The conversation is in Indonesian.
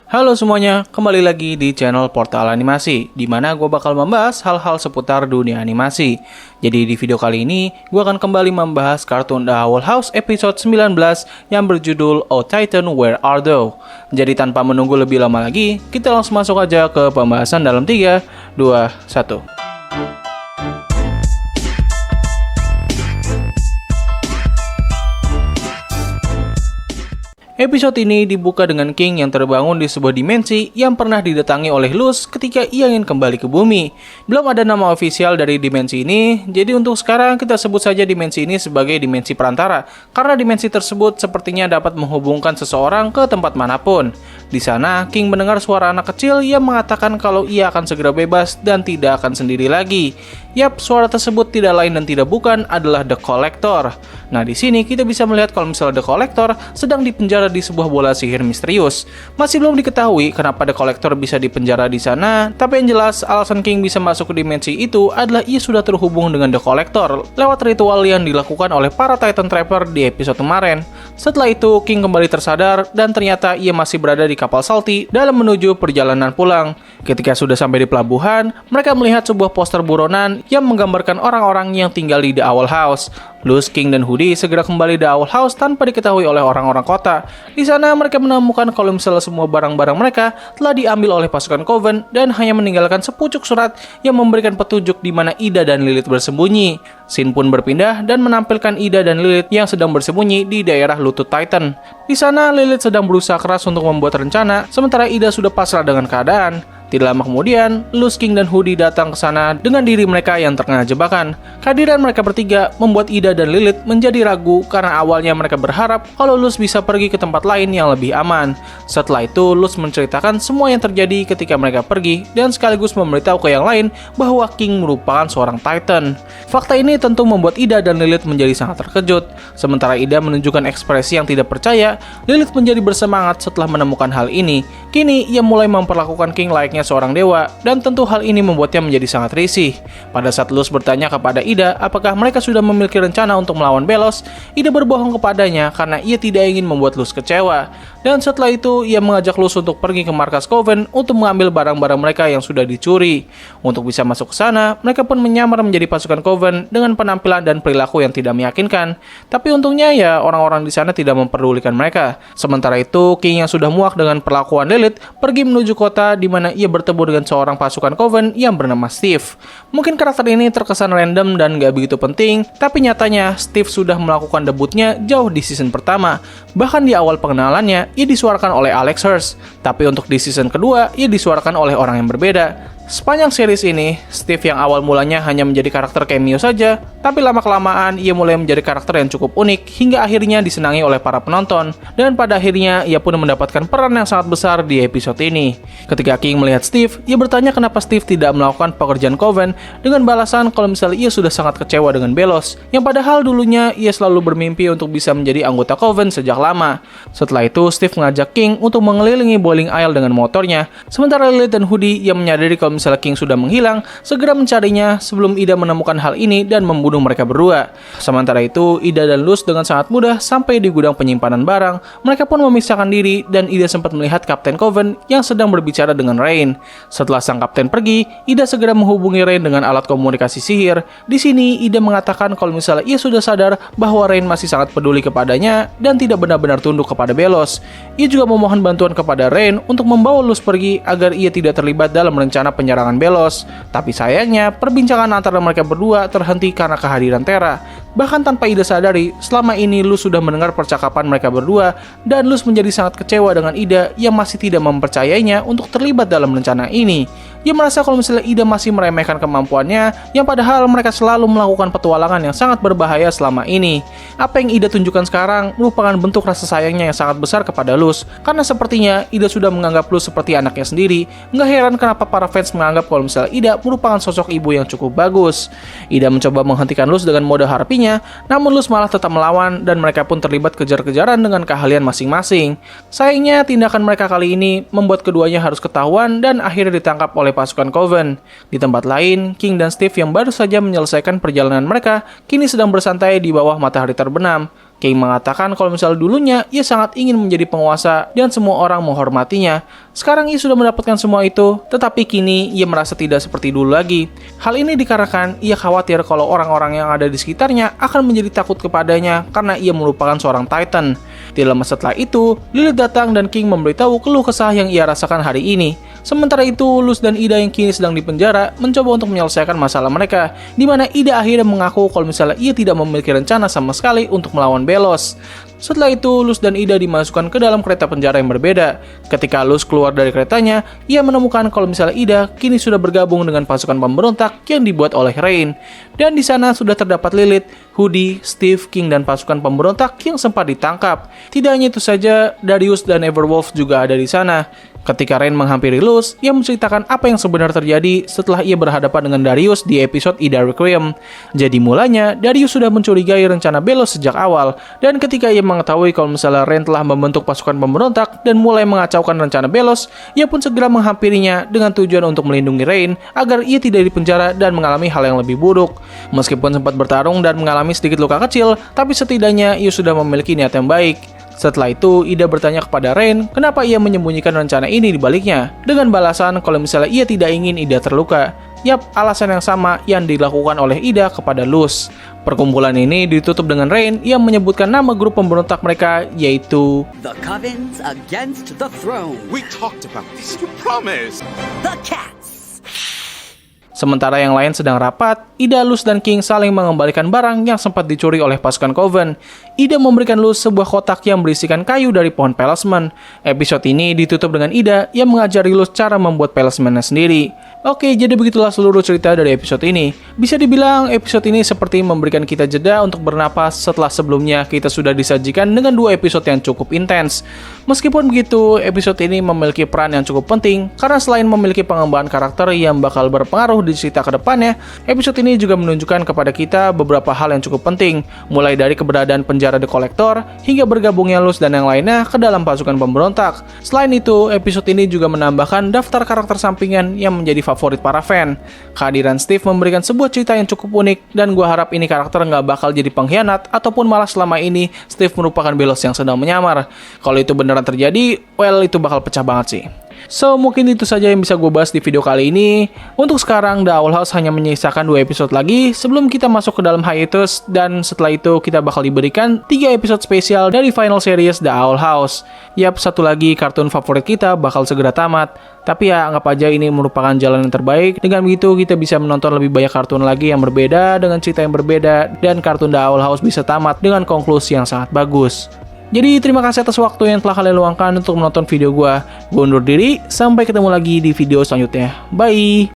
Halo semuanya, kembali lagi di channel Portal Animasi, di mana gue bakal membahas hal-hal seputar dunia animasi. Jadi di video kali ini, gue akan kembali membahas kartun The Owl House episode 19 yang berjudul Oh Titan, Where Are Thou? Jadi tanpa menunggu lebih lama lagi, kita langsung masuk aja ke pembahasan dalam 3, 2, 1. Episode ini dibuka dengan King yang terbangun di sebuah dimensi yang pernah didatangi oleh Luz ketika ia ingin kembali ke bumi. Belum ada nama ofisial dari dimensi ini, jadi untuk sekarang kita sebut saja dimensi ini sebagai dimensi perantara, karena dimensi tersebut sepertinya dapat menghubungkan seseorang ke tempat manapun. Di sana, King mendengar suara anak kecil yang mengatakan kalau ia akan segera bebas dan tidak akan sendiri lagi. Yap, suara tersebut tidak lain dan tidak bukan adalah The Collector. Nah, di sini kita bisa melihat kalau misalnya The Collector sedang dipenjara di sebuah bola sihir misterius. Masih belum diketahui kenapa The Collector bisa dipenjara di sana, tapi yang jelas alasan King bisa masuk ke dimensi itu adalah ia sudah terhubung dengan The Collector lewat ritual yang dilakukan oleh para Titan Trapper di episode kemarin. Setelah itu, King kembali tersadar dan ternyata ia masih berada di kapal salty dalam menuju perjalanan pulang. Ketika sudah sampai di pelabuhan, mereka melihat sebuah poster buronan yang menggambarkan orang-orang yang tinggal di The Owl House. Luz, King, dan Hoodie segera kembali di The Owl House tanpa diketahui oleh orang-orang kota. Di sana mereka menemukan kalau misalnya semua barang-barang mereka telah diambil oleh pasukan Coven dan hanya meninggalkan sepucuk surat yang memberikan petunjuk di mana Ida dan Lilith bersembunyi. Scene pun berpindah dan menampilkan Ida dan Lilith yang sedang bersembunyi di daerah lutut Titan. Di sana Lilith sedang berusaha keras untuk membuat rencana, sementara Ida sudah pasrah dengan keadaan. Tidak lama kemudian, Luz, King, dan Hoodie datang ke sana dengan diri mereka yang terkena jebakan. Kehadiran mereka bertiga membuat Ida dan Lilith menjadi ragu karena awalnya mereka berharap kalau Luz bisa pergi ke tempat lain yang lebih aman. Setelah itu, Luz menceritakan semua yang terjadi ketika mereka pergi dan sekaligus memberitahu ke yang lain bahwa King merupakan seorang Titan. Fakta ini tentu membuat Ida dan Lilith menjadi sangat terkejut. Sementara Ida menunjukkan ekspresi yang tidak percaya, Lilith menjadi bersemangat setelah menemukan hal ini. Kini, ia mulai memperlakukan King layaknya seorang dewa, dan tentu hal ini membuatnya menjadi sangat risih. Pada saat Luz bertanya kepada Ida apakah mereka sudah memiliki rencana untuk melawan Belos, Ida berbohong kepadanya karena ia tidak ingin membuat Luz kecewa. Dan setelah itu, ia mengajak Luz untuk pergi ke markas Coven untuk mengambil barang-barang mereka yang sudah dicuri. Untuk bisa masuk ke sana, mereka pun menyamar menjadi pasukan Coven dengan penampilan dan perilaku yang tidak meyakinkan. Tapi untungnya ya, orang-orang di sana tidak memperdulikan mereka. Sementara itu, King yang sudah muak dengan perlakuan Lilith pergi menuju kota di mana ia bertemu dengan seorang pasukan Coven yang bernama Steve. Mungkin karakter ini terkesan random dan gak begitu penting, tapi nyatanya Steve sudah melakukan debutnya jauh di season pertama. Bahkan di awal pengenalannya, ia disuarakan oleh Alex Hurst, tapi untuk di season kedua, ia disuarakan oleh orang yang berbeda. Sepanjang series ini, Steve yang awal mulanya hanya menjadi karakter cameo saja, tapi lama-kelamaan ia mulai menjadi karakter yang cukup unik hingga akhirnya disenangi oleh para penonton, dan pada akhirnya ia pun mendapatkan peran yang sangat besar di episode ini. Ketika King melihat Steve, ia bertanya kenapa Steve tidak melakukan pekerjaan Coven dengan balasan kalau misalnya ia sudah sangat kecewa dengan Belos, yang padahal dulunya ia selalu bermimpi untuk bisa menjadi anggota Coven sejak lama. Setelah itu, Steve mengajak King untuk mengelilingi bowling aisle dengan motornya, sementara Lilith dan Hoodie yang menyadari kalau misalnya King sudah menghilang, segera mencarinya sebelum Ida menemukan hal ini dan membunuh mereka berdua. Sementara itu, Ida dan Luz dengan sangat mudah sampai di gudang penyimpanan barang. Mereka pun memisahkan diri dan Ida sempat melihat Kapten Coven yang sedang berbicara dengan Rain. Setelah sang kapten pergi, Ida segera menghubungi Rain dengan alat komunikasi sihir. Di sini, Ida mengatakan kalau misalnya ia sudah sadar bahwa Rain masih sangat peduli kepadanya dan tidak benar-benar tunduk kepada Belos. Ia juga memohon bantuan kepada Rain untuk membawa Luz pergi agar ia tidak terlibat dalam rencana penyerangan Belos. Tapi sayangnya, perbincangan antara mereka berdua terhenti karena kehadiran Terra. Bahkan tanpa Ida sadari, selama ini Luz sudah mendengar percakapan mereka berdua, dan Luz menjadi sangat kecewa dengan Ida yang masih tidak mempercayainya untuk terlibat dalam rencana ini. Ia merasa kalau misalnya Ida masih meremehkan kemampuannya, yang padahal mereka selalu melakukan petualangan yang sangat berbahaya selama ini. Apa yang Ida tunjukkan sekarang merupakan bentuk rasa sayangnya yang sangat besar kepada Luz, karena sepertinya Ida sudah menganggap Luz seperti anaknya sendiri. Nggak heran kenapa para fans menganggap kalau misalnya Ida merupakan sosok ibu yang cukup bagus. Ida mencoba menghentikan Luz dengan mode harpinya, namun Luz malah tetap melawan dan mereka pun terlibat kejar-kejaran dengan keahlian masing-masing. Sayangnya, tindakan mereka kali ini membuat keduanya harus ketahuan dan akhirnya ditangkap oleh pasukan Coven. Di tempat lain, King dan Steve yang baru saja menyelesaikan perjalanan mereka kini sedang bersantai di bawah matahari terbenam. King mengatakan kalau misalnya dulunya ia sangat ingin menjadi penguasa dan semua orang menghormatinya. Sekarang ia sudah mendapatkan semua itu, tetapi kini ia merasa tidak seperti dulu lagi. Hal ini dikarenakan ia khawatir kalau orang-orang yang ada di sekitarnya akan menjadi takut kepadanya karena ia merupakan seorang Titan. Tidak lama setelah itu, Lilith datang dan King memberitahu keluh kesah yang ia rasakan hari ini. Sementara itu, Luz dan Ida yang kini sedang dipenjara mencoba untuk menyelesaikan masalah mereka, di mana Ida akhirnya mengaku kalau misalnya ia tidak memiliki rencana sama sekali untuk melawan Belos. Setelah itu, Luz dan Ida dimasukkan ke dalam kereta penjara yang berbeda. Ketika Luz keluar dari keretanya, ia menemukan kalau misalnya Ida kini sudah bergabung dengan pasukan pemberontak yang dibuat oleh Rain. Dan di sana sudah terdapat Lilith, Hoodie, Steve, King, dan pasukan pemberontak yang sempat ditangkap. Tidak hanya itu saja, Darius dan Everwolf juga ada di sana. Ketika Rain menghampiri Luz, ia menceritakan apa yang sebenarnya terjadi setelah ia berhadapan dengan Darius di episode Ida Requiem. Jadi mulanya, Darius sudah mencurigai rencana Belos sejak awal, dan ketika ia mengetahui kalau misalnya Rain telah membentuk pasukan pemberontak dan mulai mengacaukan rencana Belos, ia pun segera menghampirinya dengan tujuan untuk melindungi Rain agar ia tidak dipenjara dan mengalami hal yang lebih buruk. Meskipun sempat bertarung dan mengalami sedikit luka kecil, tapi setidaknya ia sudah memiliki niat yang baik. Setelah itu, Ida bertanya kepada Rain kenapa ia menyembunyikan rencana ini di baliknya, dengan balasan kalau misalnya ia tidak ingin Ida terluka. Yap, alasan yang sama yang dilakukan oleh Ida kepada Luz. Perkumpulan ini ditutup dengan Rain yang menyebutkan nama grup pemberontak mereka, yaitu The Covens Against the Throne. We talked about this, you promised. The Cats. Sementara yang lain sedang rapat, Ida, Luz, dan King saling mengembalikan barang yang sempat dicuri oleh pasukan Coven. Ida memberikan Luz sebuah kotak yang berisikan kayu dari pohon Pelasmen. Episode ini ditutup dengan Ida yang mengajari Luz cara membuat Pelasmennya sendiri. Oke, jadi begitulah seluruh cerita dari episode ini. Bisa dibilang episode ini seperti memberikan kita jeda untuk bernapas setelah sebelumnya kita sudah disajikan dengan 2 episode yang cukup intens. Meskipun begitu, episode ini memiliki peran yang cukup penting karena selain memiliki pengembangan karakter yang bakal berpengaruh di cerita ke depannya, episode ini juga menunjukkan kepada kita beberapa hal yang cukup penting, mulai dari keberadaan penjara The Collector hingga bergabungnya Luz dan yang lainnya ke dalam pasukan pemberontak. Selain itu, episode ini juga menambahkan daftar karakter sampingan yang menjadi favorit para fan. Kehadiran Steve memberikan sebuah cerita yang cukup unik dan gue harap ini karakter nggak bakal jadi pengkhianat ataupun malah selama ini Steve merupakan Belos yang sedang menyamar. Kalau itu beneran terjadi, well itu bakal pecah banget sih. So, mungkin itu saja yang bisa gue bahas di video kali ini. Untuk sekarang, The Owl House hanya menyisakan 2 episode lagi sebelum kita masuk ke dalam hiatus, dan setelah itu kita bakal diberikan 3 episode spesial dari final series The Owl House. Yap, satu lagi kartun favorit kita bakal segera tamat. Tapi ya, anggap aja ini merupakan jalan yang terbaik. Dengan begitu, kita bisa menonton lebih banyak kartun lagi yang berbeda, dengan cerita yang berbeda, dan kartun The Owl House bisa tamat dengan konklusi yang sangat bagus. Jadi terima kasih atas waktu yang telah kalian luangkan untuk menonton video gue. Gue undur diri, sampai ketemu lagi di video selanjutnya. Bye!